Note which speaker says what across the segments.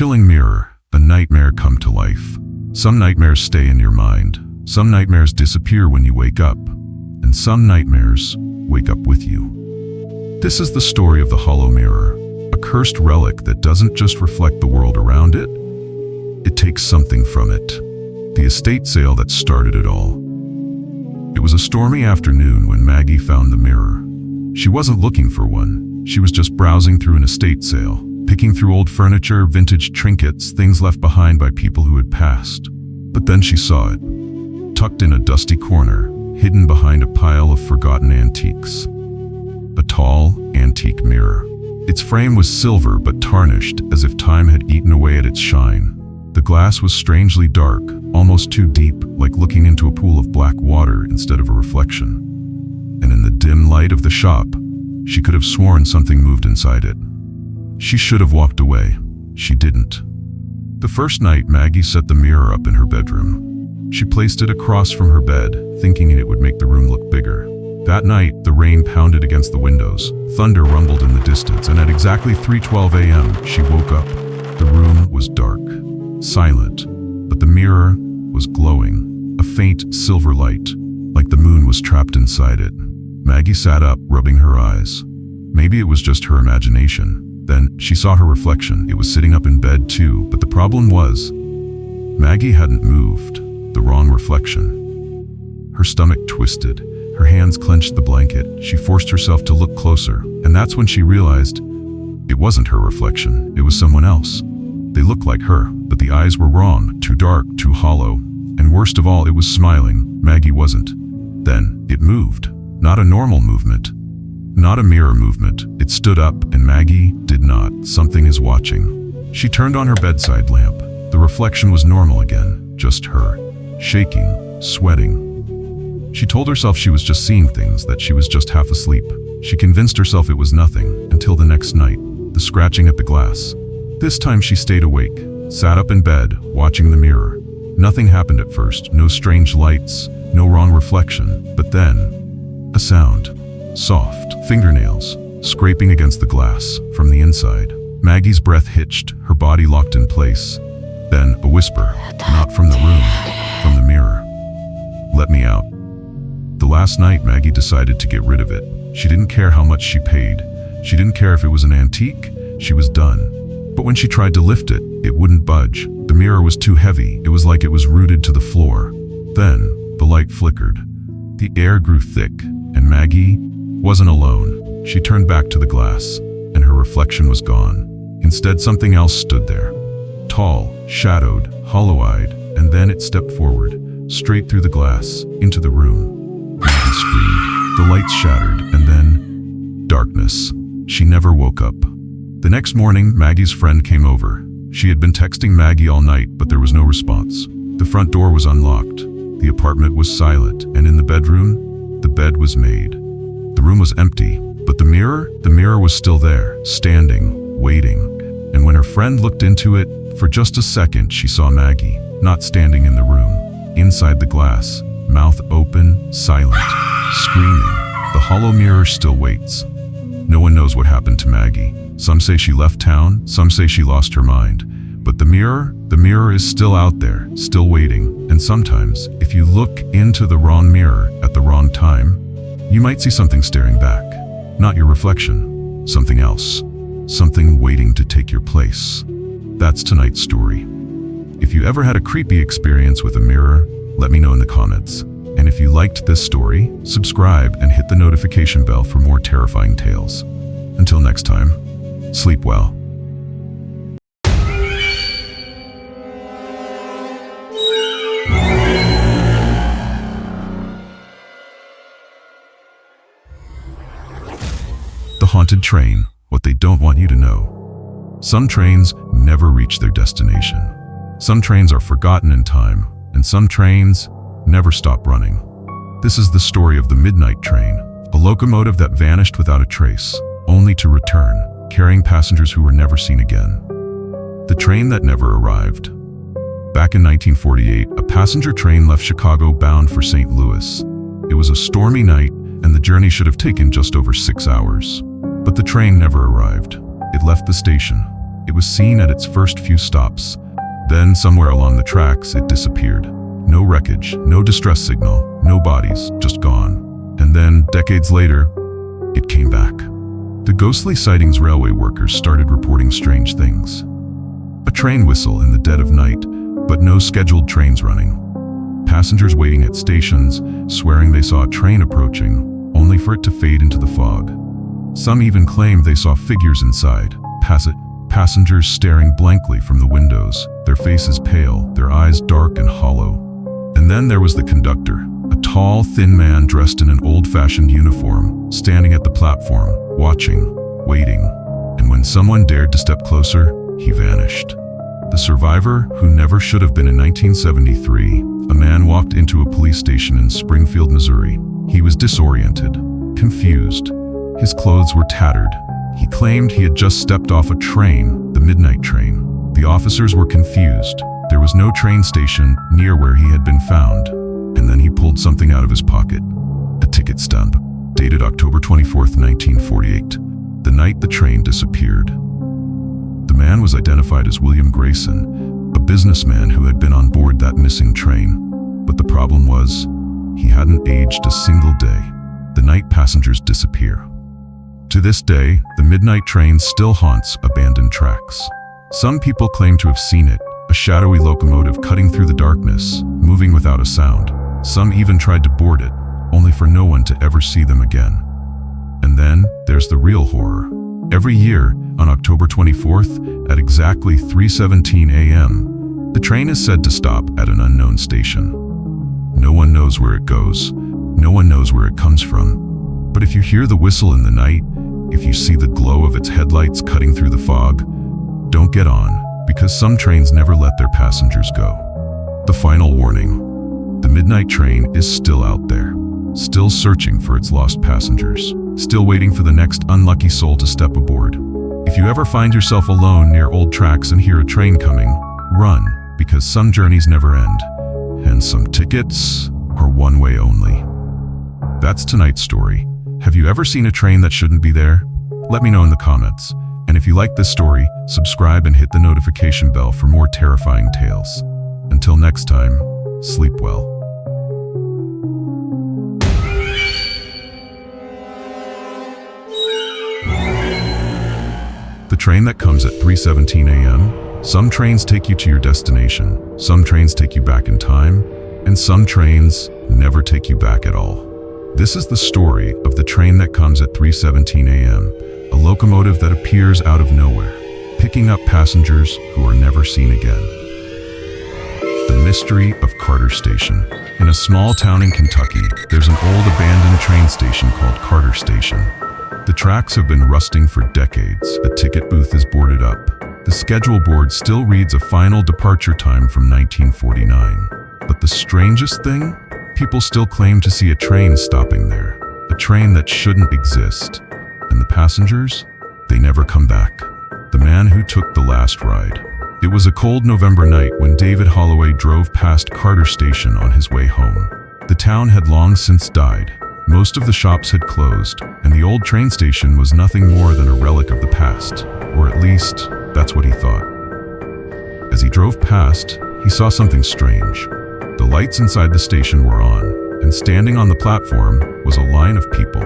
Speaker 1: chilling mirror, a nightmare come to life. Some nightmares stay in your mind. Some nightmares disappear when you wake up. And some nightmares wake up with you. This is the story of the hollow mirror, a cursed relic that doesn't just reflect the world around it. It takes something from it. The estate sale that started it all. It was a stormy afternoon when Maggie found the mirror. She wasn't looking for one. She was just browsing through an estate sale, picking through old furniture, vintage trinkets, things left behind by people who had passed. But then she saw it, tucked in a dusty corner, hidden behind a pile of forgotten antiques. A tall, antique mirror. Its frame was silver but tarnished, as if time had eaten away at its shine. The glass was strangely dark, almost too deep, like looking into a pool of black water instead of a reflection. And in the dim light of the shop, she could have sworn something moved inside it. She should have walked away. She didn't. The first night, Maggie set the mirror up in her bedroom. She placed it across from her bed, thinking it would make the room look bigger. That night, the rain pounded against the windows, thunder rumbled in the distance, and at exactly 3:12 a.m., she woke up. The room was dark, silent, but the mirror was glowing, a faint silver light, like the moon was trapped inside it. Maggie sat up, rubbing her eyes. Maybe it was just her imagination. Then she saw her reflection. It was sitting up in bed too, but the problem was, Maggie hadn't moved. The wrong reflection. Her stomach twisted. Her hands clenched the blanket. She forced herself to look closer, and that's when she realized it wasn't her reflection. It was someone else. They looked like her, but the eyes were wrong, too dark, too hollow, and worst of all, it was smiling. Maggie wasn't. Then it moved. Not a normal movement. Not a mirror movement. It stood up, and Maggie did not. Something is watching. She turned on her bedside lamp. The reflection was normal again, just her, shaking, sweating. She told herself she was just seeing things, that she was just half asleep. She convinced herself it was nothing, until the next night, the scratching at the glass. This time she stayed awake, sat up in bed, watching the mirror. Nothing happened at first, no strange lights, no wrong reflection, but then, a sound. Soft fingernails, scraping against the glass, from the inside. Maggie's breath hitched, her body locked in place. Then a whisper, not from the room, from the mirror. "Let me out." The last night, Maggie decided to get rid of it. She didn't care how much she paid. She didn't care if it was an antique. She was done. But when she tried to lift it, it wouldn't budge. The mirror was too heavy. It was like it was rooted to the floor. Then, the light flickered. The air grew thick, and Maggie wasn't alone. She turned back to the glass, and her reflection was gone. Instead, something else stood there. Tall, shadowed, hollow-eyed, and then it stepped forward, straight through the glass, into the room. Maggie screamed. The lights shattered, and then darkness. She never woke up. The next morning, Maggie's friend came over. She had been texting Maggie all night, but there was no response. The front door was unlocked. The apartment was silent, and in the bedroom, the bed was made. The room was empty, but the mirror was still there, standing, waiting. And when her friend looked into it, for just a second, she saw Maggie, not standing in the room, inside the glass, mouth open, silent, screaming. The hollow mirror still waits. No one knows what happened to Maggie. Some say she left town, some say she lost her mind. But the mirror is still out there, still waiting. And sometimes, if you look into the wrong mirror at the wrong time, you might see something staring back. Not your reflection, something else. Something waiting to take your place. That's tonight's story. If you ever had a creepy experience with a mirror, let me know in the comments. And if you liked this story, subscribe and hit the notification bell for more terrifying tales. Until next time, sleep well. The haunted train, what they don't want you to know. Some trains never reach their destination. Some trains are forgotten in time, and some trains never stop running. This is the story of the Midnight Train, a locomotive that vanished without a trace, only to return, carrying passengers who were never seen again. The train that never arrived. Back in 1948, a passenger train left Chicago bound for St. Louis. It was a stormy night, and the journey should have taken just over 6 hours. But the train never arrived. It left the station. It was seen at its first few stops. Then, somewhere along the tracks, it disappeared. No wreckage, no distress signal, no bodies, just gone. And then, decades later, it came back. The ghostly sightings railway workers started reporting strange things. A train whistle in the dead of night, but no scheduled trains running. Passengers waiting at stations, swearing they saw a train approaching, only for it to fade into the fog. Some even claimed they saw figures inside, passengers staring blankly from the windows, their faces pale, their eyes dark and hollow. And then there was the conductor, a tall, thin man dressed in an old-fashioned uniform, standing at the platform, watching, waiting. And when someone dared to step closer, he vanished. The survivor, who never should have been in 1973, a man walked into a police station in Springfield, Missouri. He was disoriented, confused. His clothes were tattered. He claimed he had just stepped off a train, the midnight train. The officers were confused. There was no train station near where he had been found. And then he pulled something out of his pocket. A ticket stub, dated October 24th, 1948, the night the train disappeared. The man was identified as William Grayson, a businessman who had been on board that missing train. But the problem was, he hadn't aged a single day. The night passengers disappear. To this day, the midnight train still haunts abandoned tracks. Some people claim to have seen it, a shadowy locomotive cutting through the darkness, moving without a sound. Some even tried to board it, only for no one to ever see them again. And then, there's the real horror. Every year, on October 24th, at exactly 3:17 a.m., the train is said to stop at an unknown station. No one knows where it goes. No one knows where it comes from. But if you hear the whistle in the night, if you see the glow of its headlights cutting through the fog, don't get on, because some trains never let their passengers go. The final warning. The midnight train is still out there, still searching for its lost passengers, still waiting for the next unlucky soul to step aboard. If you ever find yourself alone near old tracks and hear a train coming, run, because some journeys never end, and some tickets are one way only. That's tonight's story. Have you ever seen a train that shouldn't be there? Let me know in the comments. And if you like this story, subscribe and hit the notification bell for more terrifying tales. Until next time, sleep well. The train that comes at 3:17 a.m. Some trains take you to your destination, some trains take you back in time, and some trains never take you back at all. This is the story of the train that comes at 3:17 a.m., a locomotive that appears out of nowhere, picking up passengers who are never seen again. The mystery of Carter Station. In a small town in Kentucky, there's an old abandoned train station called Carter Station. The tracks have been rusting for decades. The ticket booth is boarded up. The schedule board still reads a final departure time from 1949. But the strangest thing? People still claim to see a train stopping there, a train that shouldn't exist. And the passengers? They never come back. The man who took the last ride. It was a cold November night when David Holloway drove past Carter Station on his way home. The town had long since died. Most of the shops had closed, and the old train station was nothing more than a relic of the past, or at least, that's what he thought. As he drove past, he saw something strange. The lights inside the station were on, and standing on the platform was a line of people,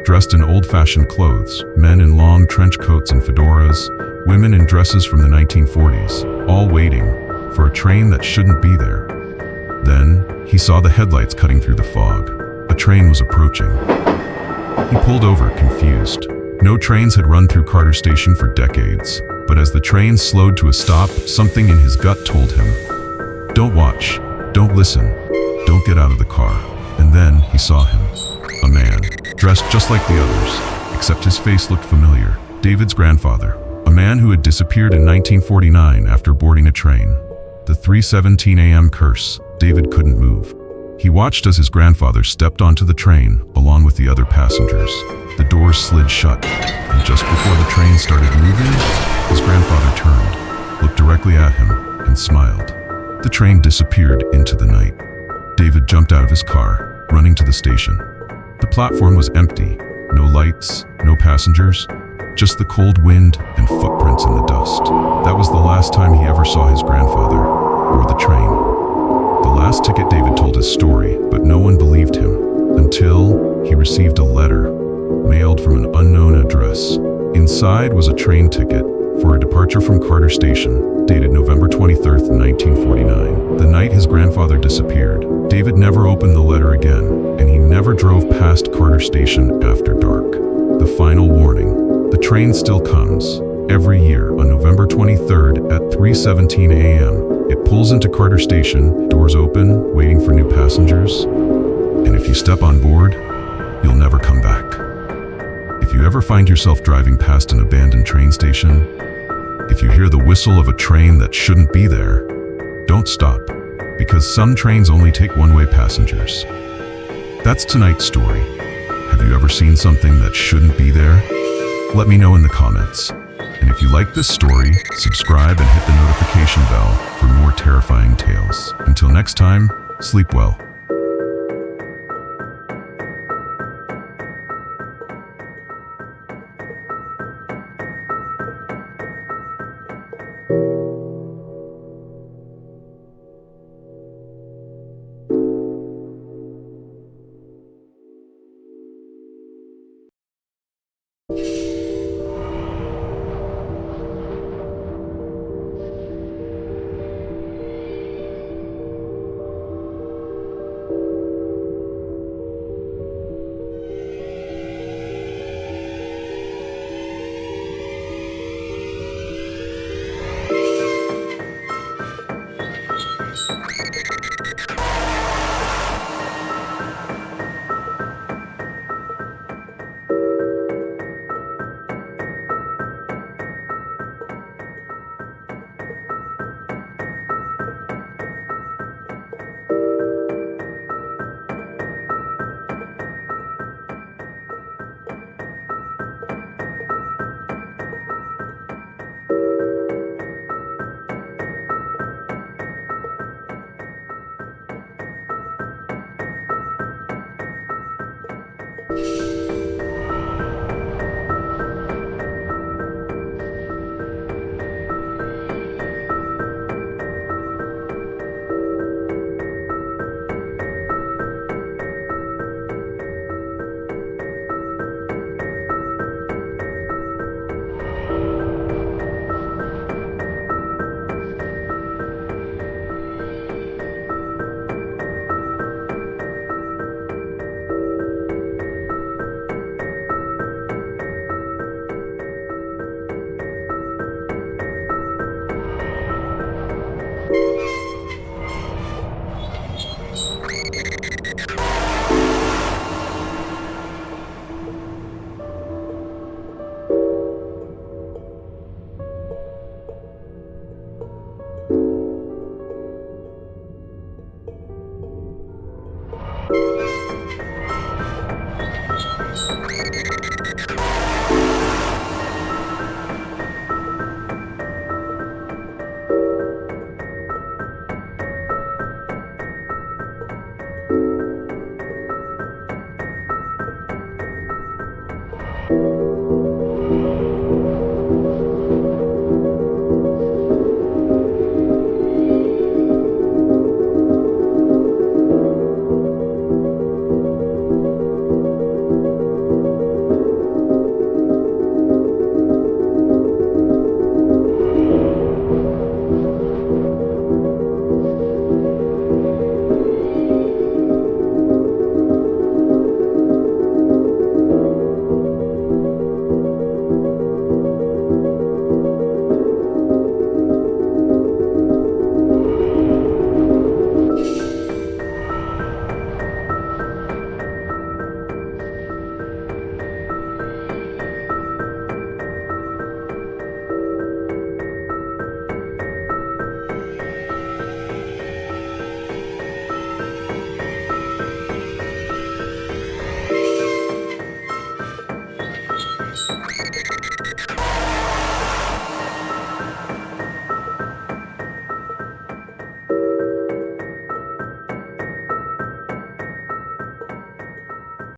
Speaker 1: dressed in old-fashioned clothes, men in long trench coats and fedoras, women in dresses from the 1940s, all waiting for a train that shouldn't be there. Then, he saw the headlights cutting through the fog. A train was approaching. He pulled over, confused. No trains had run through Carter Station for decades, but as the train slowed to a stop, something in his gut told him, "Don't watch, don't listen, don't get out of the car." And then he saw him. A man, dressed just like the others, except his face looked familiar. David's grandfather, a man who had disappeared in 1949 after boarding a train. The 3:17 a.m. curse. David couldn't move. He watched as his grandfather stepped onto the train, along with the other passengers. The doors slid shut, and just before the train started moving, his grandfather turned, looked directly at him, and smiled. The train disappeared into the night. David jumped out of his car, running to the station. The platform was empty. No lights, no passengers, just the cold wind and footprints in the dust. That was the last time he ever saw his grandfather or the train. The last ticket David told his story, but no one believed him until he received a letter mailed from an unknown address. Inside was a train ticket for a departure from Carter Station, dated November 23rd, 1949. The night his grandfather disappeared, David never opened the letter again, and he never drove past Carter Station after dark. The final warning: the train still comes. Every year on November 23rd at 3:17 a.m., it pulls into Carter Station, doors open, waiting for new passengers. And if you step on board, you'll never come back. If you ever find yourself driving past an abandoned train station, if you hear the whistle of a train that shouldn't be there, don't stop, because some trains only take one-way passengers. That's tonight's story. Have you ever seen something that shouldn't be there? Let me know in the comments. And if you like this story, subscribe and hit the notification bell for more terrifying tales. Until next time, sleep well.
Speaker 2: You